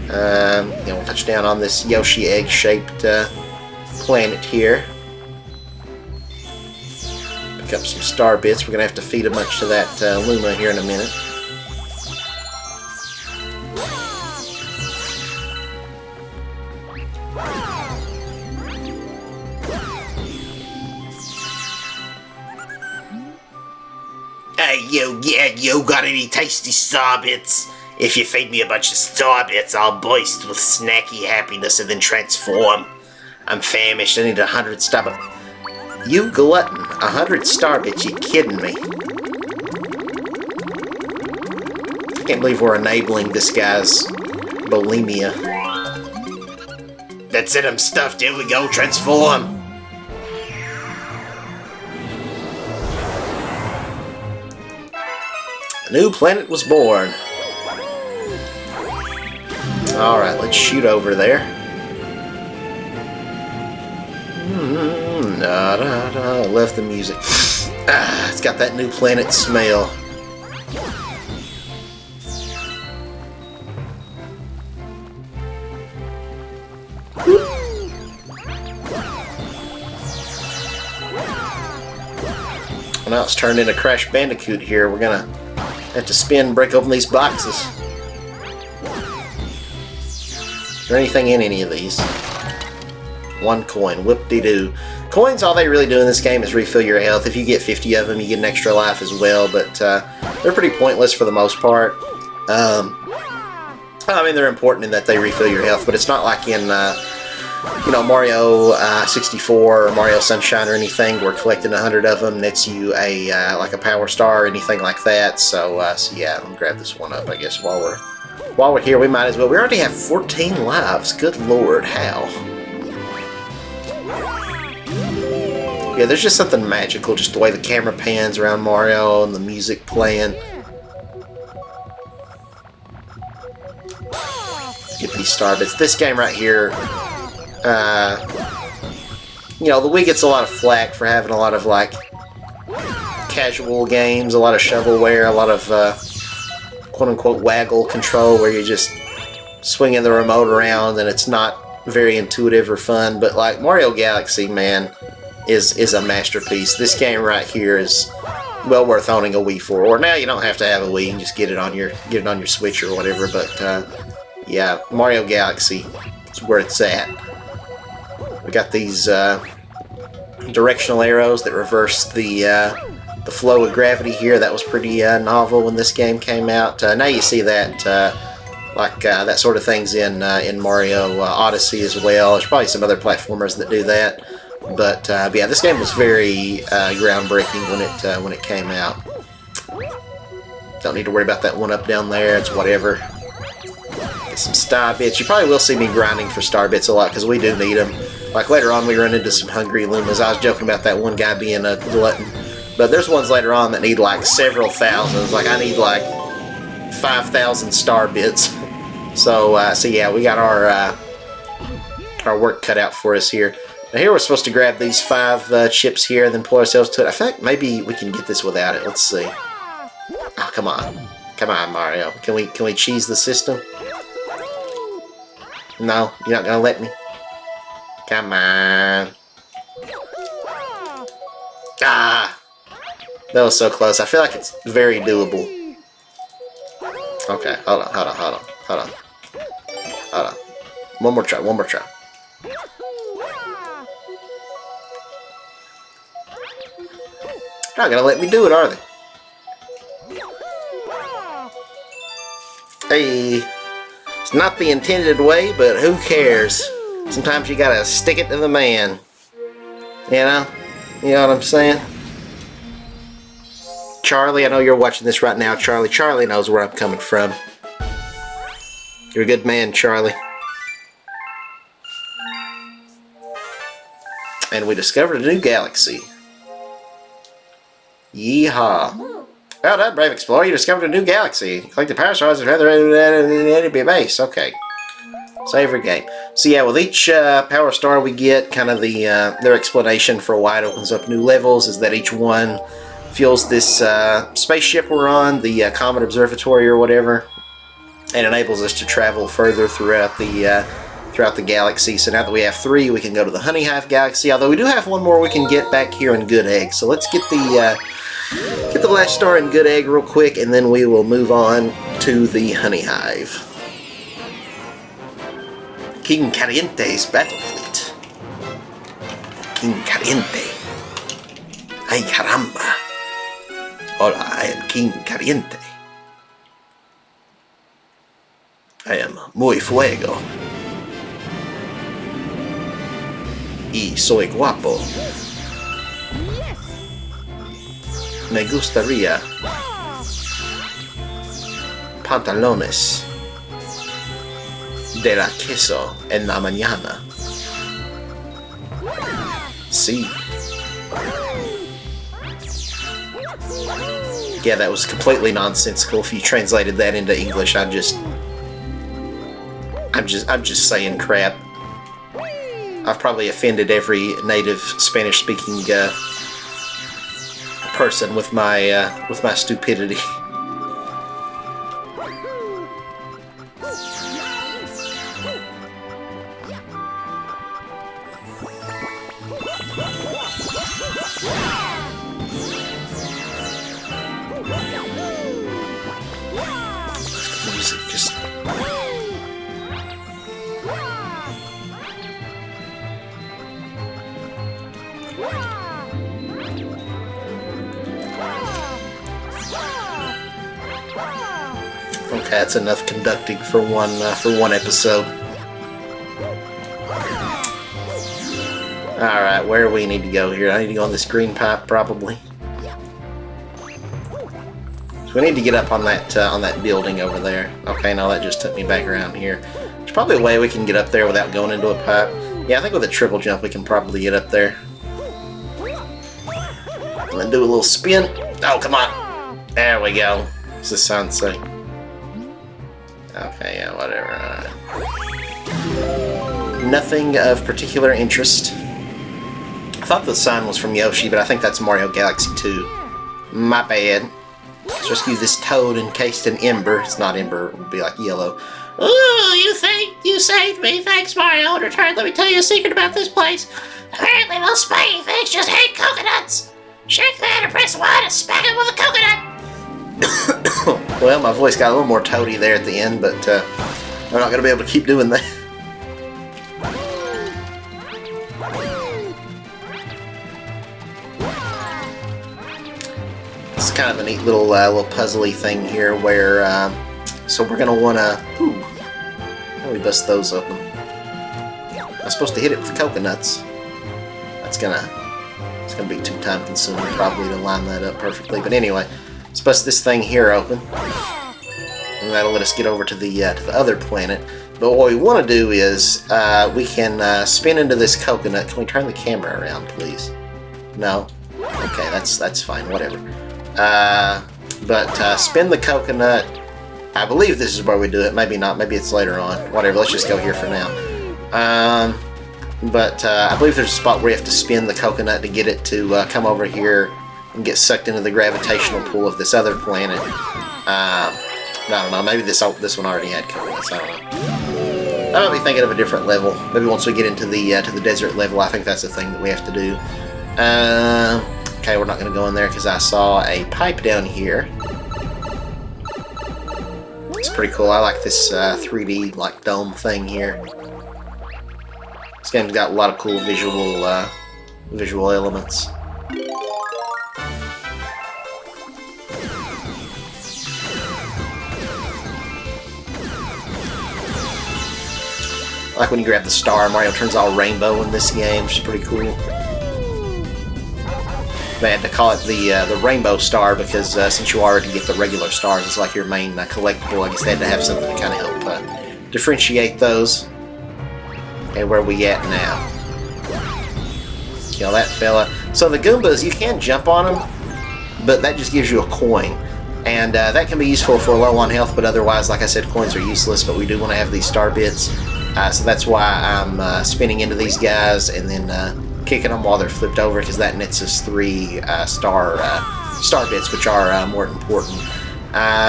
We'll touch down on this Yoshi egg-shaped planet here. Pick up some star bits. We're going to have to feed a bunch to that Luma here in a minute. Hey, yo, got any tasty star bits? If you feed me a bunch of starbits, I'll burst with snacky happiness and then transform. I'm famished. I need 100 starbits. You glutton. 100 starbits? You kidding me? I can't believe we're enabling this guy's bulimia. That's it, I'm stuffed. Here we go. Transform. A new planet was born. Alright, let's shoot over there. Da, da, da. Left the music. Ah, it's got that new planet smell. Well, now it's turned into Crash Bandicoot here. We're gonna have to spin and break open these boxes. Is there anything in any of these? 1 coin. Whoop-de-doo. Coins, all they really do in this game is refill your health. If you get 50 of them, you get an extra life as well, but they're pretty pointless for the most part. I mean, they're important in that they refill your health, but it's not like in, you know, Mario 64 or Mario Sunshine or anything where collecting 100 of them nets you a, like a power star or anything like that. So yeah, I'm gonna grab this one up, I guess, while we're here. We might as well. We already have 14 lives. Good lord, how? Yeah, there's just something magical, just the way the camera pans around Mario and the music playing. Get these starbits. This game right here, you know, the Wii gets a lot of flack for having a lot of, like, casual games, a lot of shovelware, a lot of, quote-unquote waggle control where you're just swinging the remote around and it's not very intuitive or fun, but, like, Mario Galaxy, man, is a masterpiece. This game right here is well worth owning a Wii for. Or now you don't have to have a Wii, you can just get it on your Switch or whatever, but yeah, Mario Galaxy is where it's at. We got these directional arrows that reverse the flow of gravity here. That was pretty novel when this game came out. Now you see that that sort of thing's in Mario Odyssey as well. There's probably some other platformers that do that. But yeah, this game was very groundbreaking when it came out. Don't need to worry about that one up down there. It's whatever. Get some star bits. You probably will see me grinding for star bits a lot because we do need them. Like later on, we run into some hungry Lumas. I was joking about that one guy being a glutton, but there's ones later on that need like several thousands. Like I need like 5,000 star bits. So yeah, we got our work cut out for us here. Now here we're supposed to grab these 5 chips here and then pull ourselves to it. I think maybe we can get this without it. Let's see. Oh, come on. Come on, Mario. Can we cheese the system? No? You're not gonna let me? Come on. Ah! That was so close. I feel like it's very doable. Okay, hold on. One more try. They're not gonna let me do it, are they? Hey, it's not the intended way, but who cares? Sometimes you gotta stick it to the man. You know what I'm saying? Charlie, I know you're watching this right now, Charlie. Charlie knows where I'm coming from. You're a good man, Charlie. And we discovered a new galaxy. Yeehaw. Well done, brave explorer. You discovered a new galaxy. Collect the power stars and rather be a base. Okay. Save your game. So yeah, with each power star we get, kind of their explanation for why it opens up new levels is that each one fuels this spaceship we're on, the Comet Observatory or whatever, and enables us to travel further throughout the galaxy. So now that we have 3, we can go to the Honey Hive Galaxy, although we do have one more we can get back here in Good Egg. So let's get the last star in Good Egg real quick, and then we will move on to the Honey Hive. King Caliente's battle fleet. King Caliente. Ay caramba. Hola, I am King Caliente. muy fuego. Y soy guapo. Me gustaría pantalones de la queso en la mañana. Sí. Yeah, that was completely nonsensical. If you translated that into English, I'm just saying crap. I've probably offended every native Spanish-speaking person with my stupidity. Music just. Okay, that's enough conducting for one episode. All right, where do we need to go here? I need to go on this green pipe, probably. So we need to get up on that building over there. Okay, no, that just took me back around here. There's probably a way we can get up there without going into a pipe. Yeah, I think with a triple jump we can probably get up there. And then do a little spin. Oh, come on. There we go. What's the sign say? Okay, yeah, whatever. Nothing of particular interest. I thought the sign was from Yoshi, but I think that's Mario Galaxy 2. My bad. Let's rescue this toad encased in ember. It's not ember, it would be like yellow. Ooh, you saved me. Thanks, Mario. In return, let me tell you a secret about this place. Apparently, those spiky things just hate coconuts. Shake that and press Y to smack it with a coconut. Well, my voice got a little more toady there at the end, but I'm not going to be able to keep doing that. It's kind of a neat little puzzly thing here where, so we're going to want to, how do we bust those open? I'm supposed to hit it with coconuts. It's gonna be too time consuming probably to line that up perfectly, but anyway. Let's bust this thing here open, and that'll let us get over to the other planet. But what we want to do is we can spin into this coconut. Can we turn the camera around, please? No. Okay, that's fine. Whatever. But spin the coconut. I believe this is where we do it. Maybe not. Maybe it's later on. Whatever. Let's just go here for now. But I believe there's a spot where you have to spin the coconut to get it to come over here and get sucked into the gravitational pull of this other planet. I don't know, maybe this one already had coconuts, I don't know. I might be thinking of a different level. Maybe once we get into the desert level, I think that's the thing that we have to do. Okay, we're not going to go in there because I saw a pipe down here. It's pretty cool. I like this 3D like dome thing here. This game's got a lot of cool visual elements. Like when you grab the star, Mario turns all rainbow in this game, which is pretty cool. They had to call it the rainbow star because since you already get the regular stars, it's like your main collectible. I guess they had to have something to kind of help differentiate those. Okay, where we at now? Kill that fella. So the Goombas, you can jump on them, but that just gives you a coin. And that can be useful for low on health, but otherwise, like I said, coins are useless, but we do want to have these star bits. So that's why I'm spinning into these guys and then kicking them while they're flipped over, because that nets us 3 star bits, which are more important.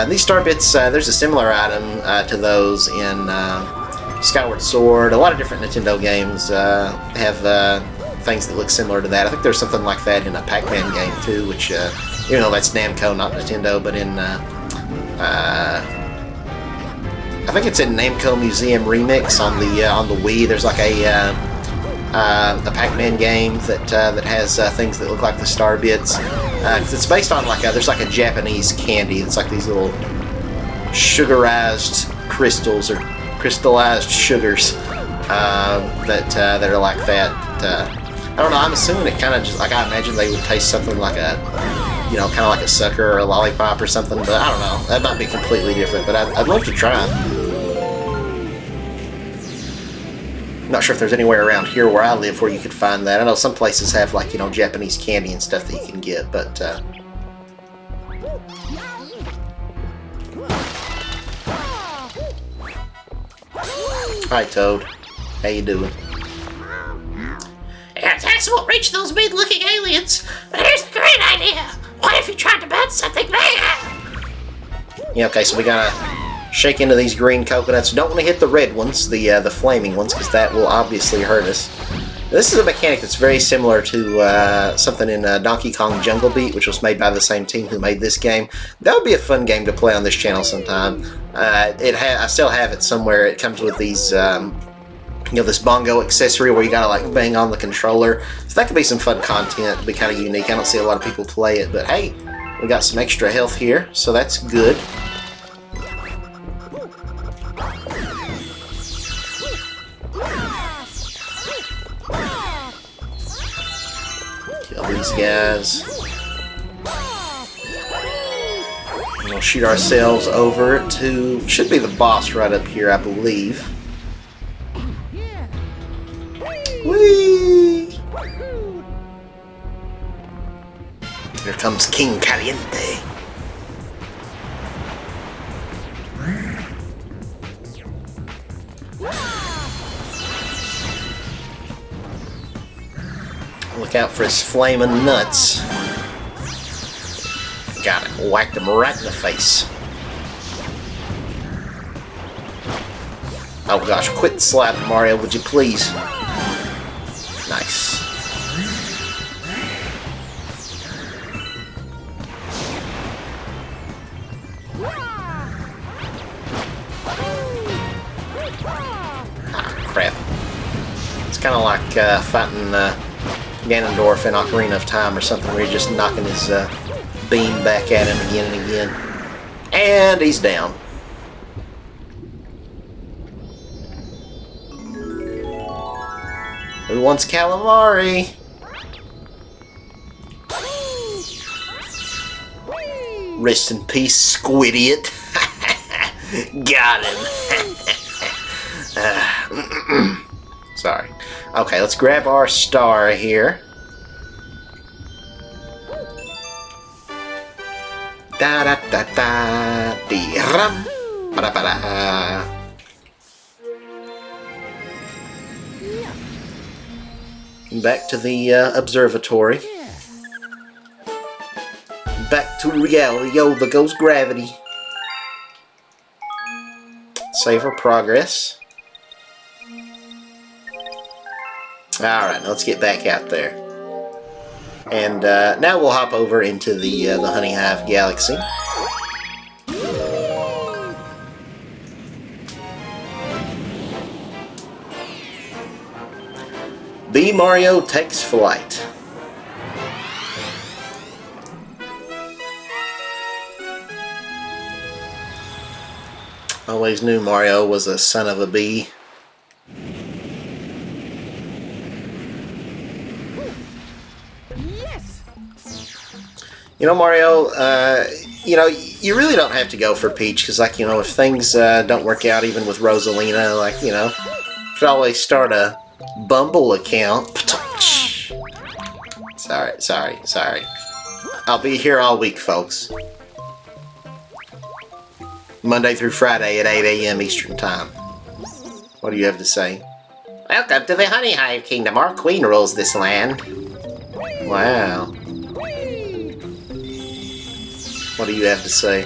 These star bits, there's a similar item to those in Skyward Sword. A lot of different Nintendo games have things that look similar to that. I think there's something like that in a Pac-Man game too, which, even though that's Namco, not Nintendo, but in I think it's in Namco Museum Remix on the Wii. There's like a Pac-Man game that has things that look like the star bits. It's based on there's like a Japanese candy. It's like these little sugarized crystals or crystallized sugars that are like that. I don't know. I'm assuming it kind of just like I imagine they would taste something like a, you know, kind of like a sucker or a lollipop or something. But I don't know. That might be completely different. But I'd love to try them. Not sure if there's anywhere around here where I live where you could find that. I know some places have like, you know, Japanese candy and stuff that you can get, but hi Toad. How you doing? Our attacks won't reach those mean-looking aliens. But here's a great idea. What if you tried to bounce something there? Yeah, okay, so we gotta shake into these green coconuts. Don't want to hit the red ones, the flaming ones, because that will obviously hurt us. This is a mechanic that's very similar to something in Donkey Kong Jungle Beat, which was made by the same team who made this game. That would be a fun game to play on this channel sometime. I still have it somewhere. It comes with these, you know, this bongo accessory where you gotta like bang on the controller. So that could be some fun content. It'd be kind of unique. I don't see a lot of people play it, but hey, we got some extra health here, so that's good. Kill these guys. We'll shoot ourselves over to, should be the boss right up here, I believe. Whee! Here comes King Caliente. Look out for his flaming nuts. Got him. Whacked him right in the face. Oh gosh, quit slapping, Mario, would you please? Nice. Ah, crap. It's kind of like fighting Ganondorf in Ocarina of Time or something, where you're just knocking his beam back at him again and again. And he's down. Who wants calamari? Rest in peace, Squidiot. Got him. Sorry. Okay, let's grab our star here. Da da da da dee ram ba da ba da. Back to the observatory. Back to reality. Yo, there goes gravity. Save our progress. Alright, now let's get back out there. And now we'll hop over into the Honey Hive Galaxy. B. Mario takes flight. Always knew Mario was a son of a bee. You know, Mario, you know, you really don't have to go for Peach, because, like, you know, if things don't work out even with Rosalina, like, you know, you could always start a Bumble account. Sorry. I'll be here all week, folks. Monday through Friday at 8 a.m. Eastern Time. What do you have to say? Welcome to the Honey Hive Kingdom. Our queen rules this land. Wow. What do you have to say?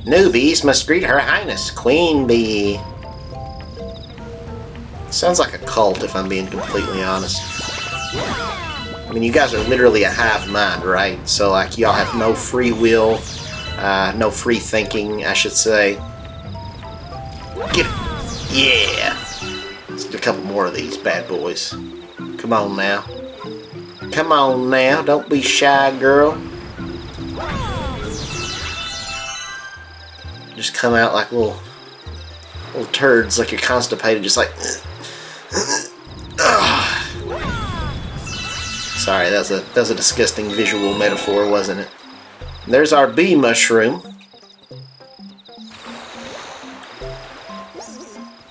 Newbies must greet Her Highness, Queen Bee. Sounds like a cult, if I'm being completely honest. I mean, you guys are literally a hive mind, right? So, like, y'all have no free will, no free thinking, I should say. Get it. Yeah! Let's get a couple more of these bad boys. Come on now. Come on now, don't be shy, girl. Just come out like little little turds like you're constipated, just like. Sorry, that was a disgusting visual metaphor, wasn't it? There's our bee mushroom.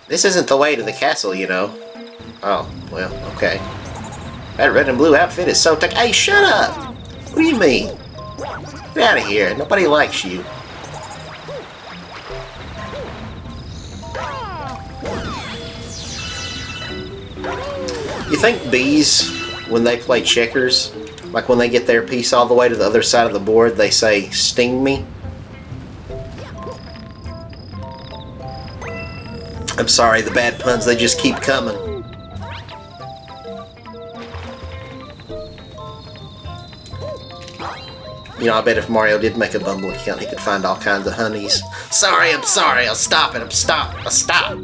This isn't the way to the castle, you know. Oh, well, okay. That red and blue outfit is so Hey, shut up! What do you mean? Get out of here. Nobody likes you. You think bees, when they play checkers, like when they get their piece all the way to the other side of the board, they say, "Sting me"? I'm sorry, the bad puns, they just keep coming. You know, I bet if Mario did make a Bumble account, he could find all kinds of honeys. Sorry, I'm sorry, I'll stop it, I'll stop.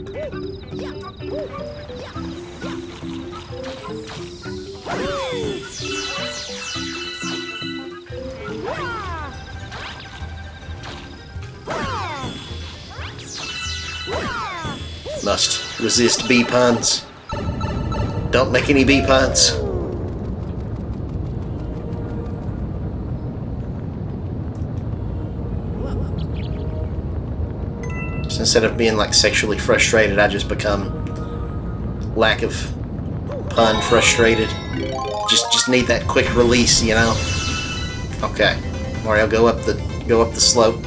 Must resist bee puns. Don't make any bee puns. So instead of being like sexually frustrated, I just become lack of pun frustrated. Just need that quick release, you know. Okay, Mario, go up the slope.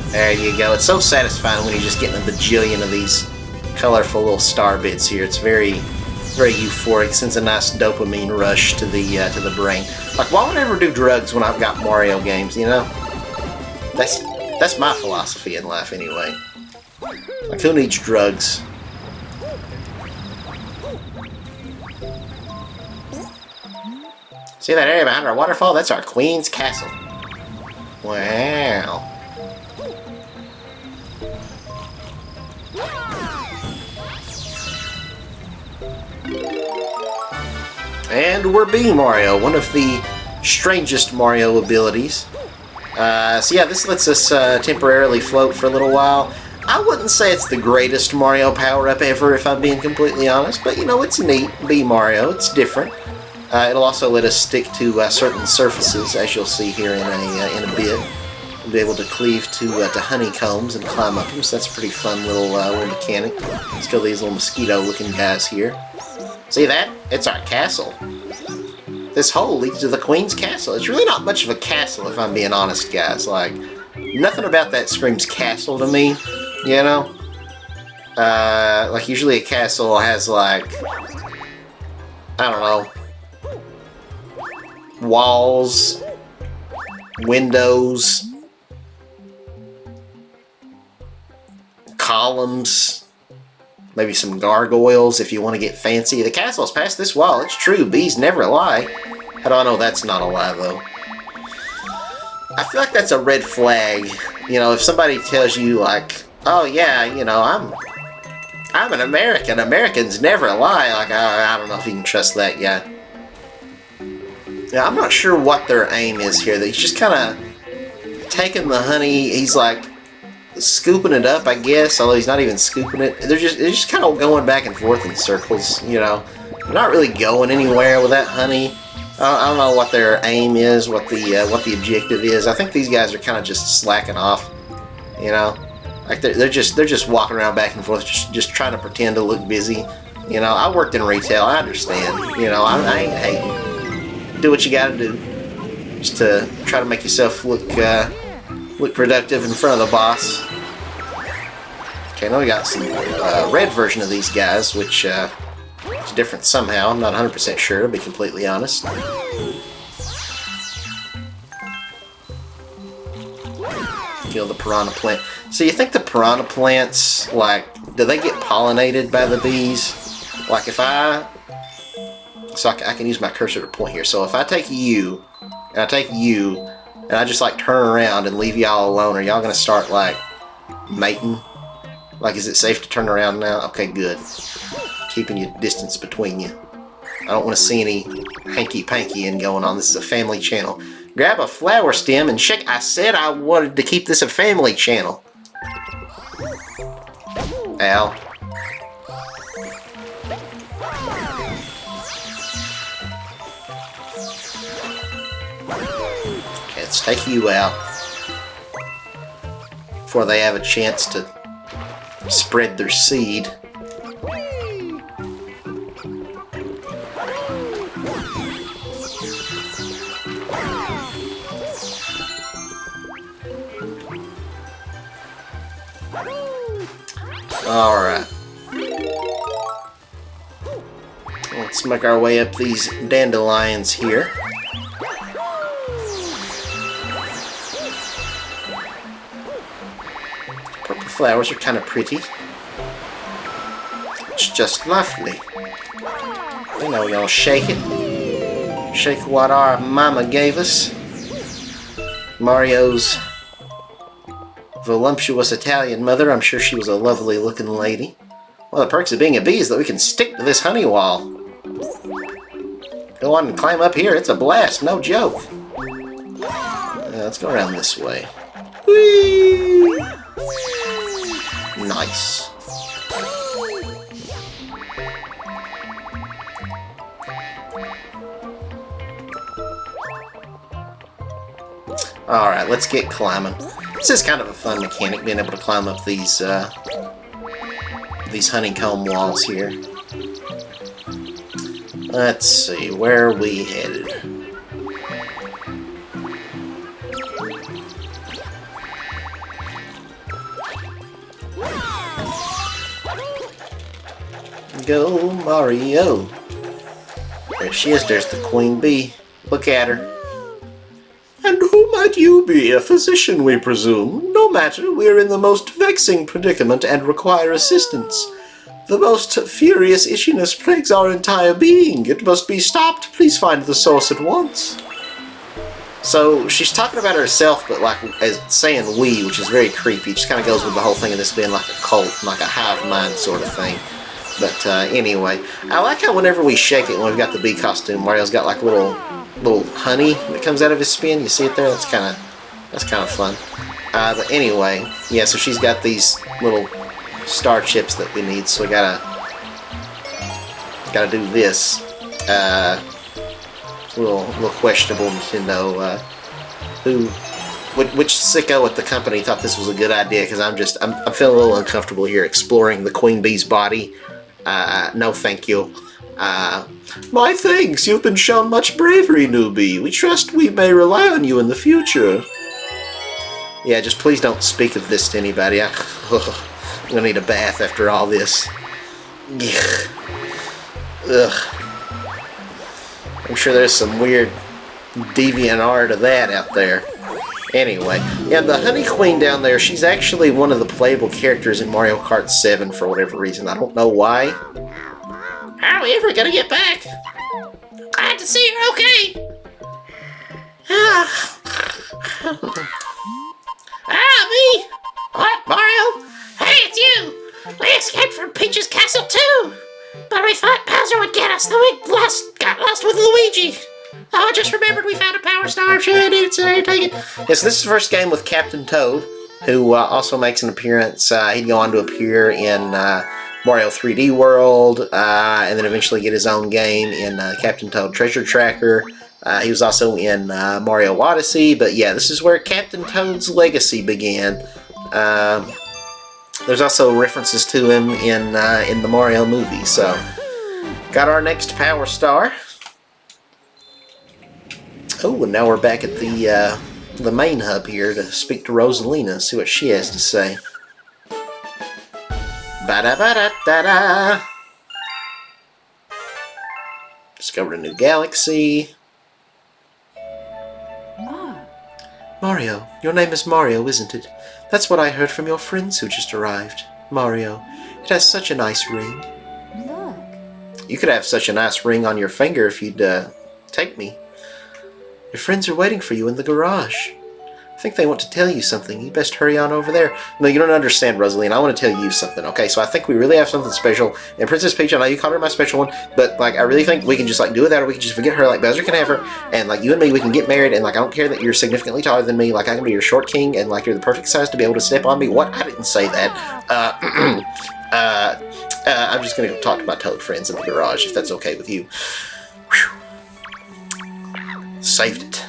There you go. It's so satisfying when you're just getting a bajillion of these colorful little star bits here. It's very, very euphoric. Sends a nice dopamine rush to the brain. Like, why would I ever do drugs when I've got Mario games? You know, that's my philosophy in life, anyway. Like, who needs drugs? See that area behind our waterfall? That's our Queen's Castle. Wow. And we're being Mario, one of the strangest Mario abilities. So yeah, this lets us temporarily float for a little while. I wouldn't say it's the greatest Mario power-up ever, if I'm being completely honest, but you know, it's neat. Be Mario, it's different. It'll also let us stick to certain surfaces, as you'll see here in a bit. We'll be able to cleave to honeycombs and climb up them, so that's a pretty fun little mechanic. Let's kill these little mosquito-looking guys here. See that? It's our castle. This hole leads to the Queen's Castle. It's really not much of a castle, if I'm being honest, guys. Like, nothing about that screams castle to me, you know? Like, usually a castle has, like, I don't know, walls, windows, columns, maybe some gargoyles if you want to get fancy. The castle's past this wall. It's true. Bees never lie. How do I know that's not a lie, though? I feel like that's a red flag. You know, if somebody tells you, like, oh, yeah, you know, I'm an American. Americans never lie. Like, I don't know if you can trust that yet. Yeah, I'm not sure what their aim is here. He's just kind of taking the honey. He's, like, scooping it up, I guess, although he's not even scooping it. They're just kind of going back and forth in circles, you know. They're not really going anywhere with that honey. I don't know what their aim is, what the objective is. I think these guys are kind of just slacking off, you know. Like they're just walking around back and forth, just trying to pretend to look busy. You know, I worked in retail. I understand. You know, I ain't hating. Do what you got to do, just to try to make yourself look productive in front of the boss. Okay, now we got some red version of these guys, which is different somehow. I'm not 100% sure, to be completely honest. Kill the piranha plant. So you think the piranha plants, like, do they get pollinated by the bees? Like if I can use my cursor to point here. So if I take you, and I take you, and I just like turn around and leave y'all alone, are y'all gonna start like mating? Like, is it safe to turn around now? Okay, good. Keeping your distance between you. I don't want to see any hanky-panky going on. This is a family channel. Grab a flower stem and shake. I said I wanted to keep this a family channel. Ow. Okay, let's take you out before they have a chance to spread their seed. Alright. Let's make our way up these dandelions here. Purple flowers are kind of pretty. It's just lovely. You know, y'all shake it. Shake what our mama gave us. Mario's voluptuous Italian mother. I'm sure she was a lovely looking lady. One of the perks of being a bee is that we can stick to this honey wall. Go on and climb up here. It's a blast, no joke. Let's go around this way. Whee! Nice. Alright, let's get climbing. This is kind of a fun mechanic, being able to climb up these honeycomb walls here. Let's see, where are we headed? Go, Mario! There she is, there's the queen bee. Look at her. And who might you be? A physician, we presume. No matter, we are in the most vexing predicament and require assistance. The most furious itchiness plagues our entire being. It must be stopped. Please find the source at once. So, she's talking about herself, but like as saying we, which is very creepy. It just kind of goes with the whole thing of this being like a cult, like a hive mind sort of thing. But anyway, I like how whenever we shake it, when we've got the bee costume, Mario's got like little honey that comes out of his spin. You see it there? That's kind of fun. But anyway, yeah. So she's got these little star chips that we need. So we gotta do this. It's a little questionable to know which sicko at the company thought this was a good idea. Because I'm feeling a little uncomfortable here exploring the queen bee's body. No, thank you. My thanks, you've been shown much bravery, newbie. We trust we may rely on you in the future. Yeah, just please don't speak of this to anybody. I'm gonna need a bath after all this. Ugh. I'm sure there's some weird deviant art of that out there. Anyway, yeah, the Honey Queen down there, she's actually one of the playable characters in Mario Kart 7 for whatever reason. I don't know why. How are we ever gonna get back? Glad to see you're okay. Me? What, Mario? Hey, it's you! We escaped from Peach's castle too! But we thought Bowser would get us, then we got lost with Luigi. Oh, I just remembered we found a power star. I'm sure I needed to take it. Yes, this is the first game with Captain Toad, who also makes an appearance. He'd go on to appear in Mario 3D World, and then eventually get his own game in Captain Toad Treasure Tracker. He was also in Mario Odyssey, but yeah, this is where Captain Toad's legacy began. There's also references to him in the Mario movie, so got our next Power Star. Oh, and now we're back at the main hub here to speak to Rosalina, see what she has to say. Ba-da-ba-da-da-da! Discovered a new galaxy. Mario, your name is Mario, isn't it? That's what I heard from your friends who just arrived. Mario, it has such a nice ring. Look. You could have such a nice ring on your finger if you'd take me. Your friends are waiting for you in the garage. I think they want to tell you something. You best hurry on over there. No, you don't understand, Rosaline. I want to tell you something, okay? So I think we really have something special. And Princess Peach, I know you called her my special one, but, like, I really think we can just, like, do it that, or we can just forget her. Like, Bowser can have her, and, like, you and me, we can get married, and, like, I don't care that you're significantly taller than me. Like, I can be your short king, and, like, you're the perfect size to be able to step on me. What? I didn't say that. I'm just gonna go talk to my toad friends in the garage, if that's okay with you. Whew. Saved it.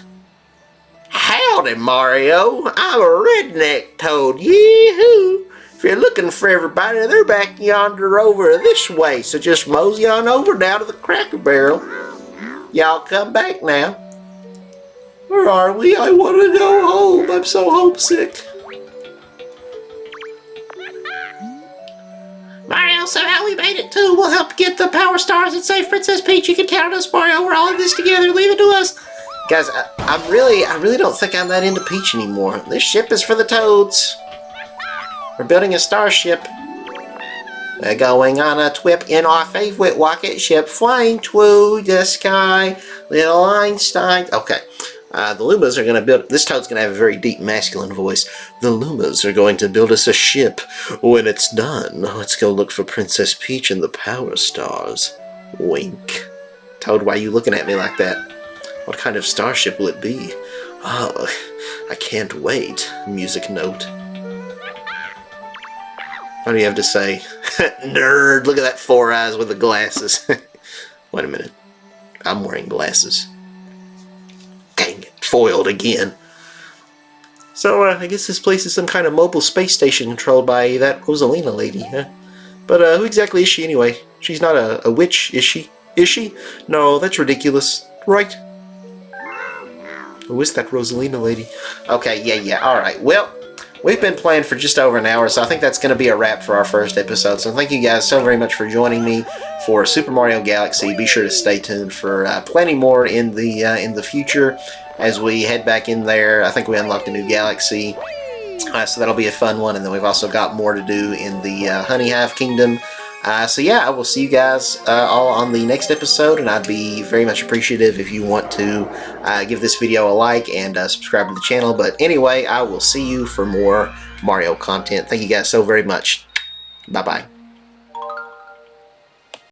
Howdy, Mario. I'm a redneck toad. Yee-hoo! If you're looking for everybody, they're back yonder over this way, so just mosey on over down to the Cracker Barrel. Y'all come back now. Where are we? I want to go home. I'm so homesick. Mario, somehow we made it too. We'll help get the Power Stars and save Princess Peach. You can count on us, Mario. We're all in this together. Leave it to us. Guys, I really don't think I'm that into Peach anymore. This ship is for the Toads. We're building a starship. We're going on a trip in our favorite rocket ship, flying through the sky. Little Einstein. Okay. The Lumas are going to build... This Toad's going to have a very deep masculine voice. The Lumas are going to build us a ship. When it's done, let's go look for Princess Peach and the Power Stars. Wink. Toad, why are you looking at me like that? What kind of starship will it be? Oh, I can't wait. Music note. What do you have to say? Nerd, look at that four eyes with the glasses. Wait a minute. I'm wearing glasses. Dang it, foiled again. So, I guess this place is some kind of mobile space station controlled by that Rosalina lady, huh? But, who exactly is she anyway? She's not a witch, is she? Is she? No, that's ridiculous. Right? Who is that Rosalina lady? Okay, yeah, alright. Well, we've been playing for just over an hour, so I think that's going to be a wrap for our first episode. So thank you guys so very much for joining me for Super Mario Galaxy. Be sure to stay tuned for plenty more in the future as we head back in there. I think we unlocked a new galaxy, so that'll be a fun one. And then we've also got more to do in the Honey Hive Kingdom. So yeah, I will see you guys all on the next episode, and I'd be very much appreciative if you want to give this video a like and subscribe to the channel. But anyway, I will see you for more Mario content. Thank you guys so very much. Bye-bye.